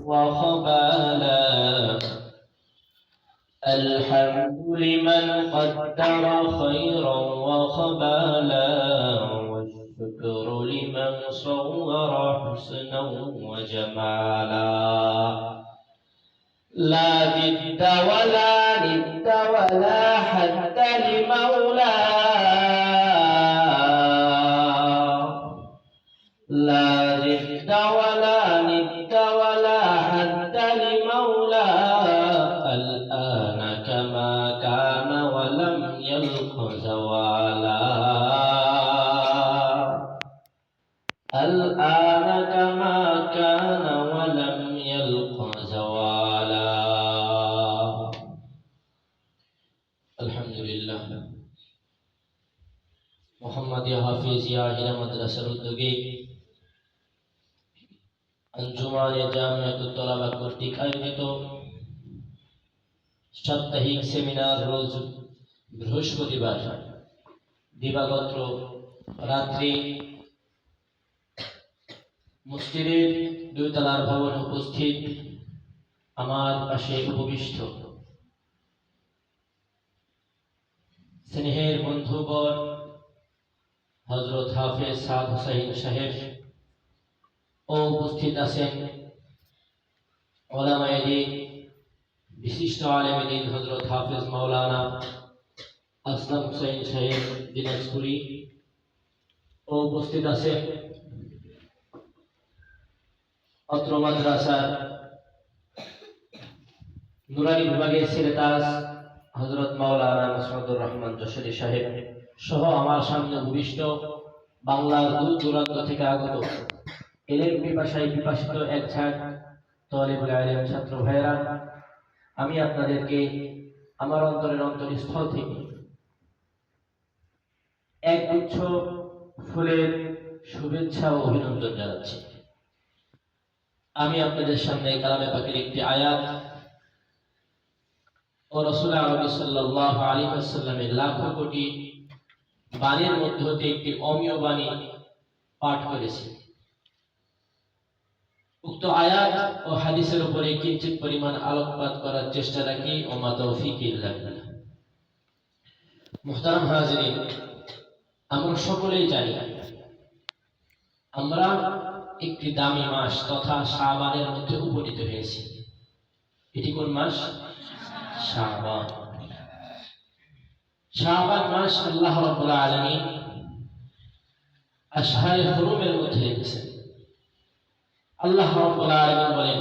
وخبالا. الحمد لمن قدر خيرا وخبالا، والشكر لمن صور حسنا وجمالا. لا ضد ولا ند ولا حد لمولى، لا ضد ولا ند ولا حد لمولى. الآن كما كان ولم يلق زوالا، الآن كما كان ولم يلق زوالا. আলহামদুলিল্লাহ, মোহাম্মদিয়া হাফিজিয়া হিরা মাদ্রাসার উদ্যোগে আঞ্জুমানে জামিয়াতুত তালাবা কর্তৃক আয়োজিত সাপ্তাহিক সেমিনার রোজ বৃহস্পতিবার দিবাগত রাত্রি মসজিদের 2 তলার ভবনে উপস্থিত আমার পাশে উপবিষ্ট স্নেহের বন্ধুবর হযরত হাফেজ সাদ হুসাইন সাহেব ও উপস্থিত আছেন উলামায়ে দ্বীন বিশিষ্ট আলেমে দ্বীন হযরত হাফেজ মাওলানা আসলাম হুসাইন সাহেব দিনাজপুরি ও উপস্থিত আছেন অত্র মাদ্রাসার নুরানি বিভাগের সিলেতাস হযরত মাওলানা মাসউদুর রহমান যশোরী সাহেব সহ আমার সামনে উপবিষ্ট বাংলার দূর দূরান্ত থেকে আগত এলেম পিপাসায় পিপাসিত এক ঝাঁক তালিবুল ইলম ছাত্র ভাইয়েরা, আমি আপনাদেরকে আমার অন্তরের অন্তরস্থল থেকে এক গুচ্ছ ফুলের শুভেচ্ছা ও অভিনন্দন জানাচ্ছি। আমি আপনাদের সামনে কালামে পাকের একটি আয়াত ও রাসূল আরবি সাল্লাল্লাহু আলাইহি ওয়াসাল্লামের লাখো কোটি বাণীর মধ্যে হতে একটি অমীয় বাণী পাঠ করেছি। উক্ত আয়াত ও হাদিসের উপরে কিঞ্চিত পরিমাণ আলোকপাত করার চেষ্টা রাখি। ওমা তৌফিক ইল্লা বিল্লাহ। মুহতারাম হাজিরিন, আমরা সকলেই জানি আমরা একটি দামি মাস তথা শাবানের মধ্যে উপনীত হয়েছি। এটি কোন মাস? শাবান। শাবান মাস আল্লাহ রাব্বুল আলামিন আশহারে হুরুমের মধ্যে রেখেছেন। আল্লাহ রাব্বুল আলামিন বলেন,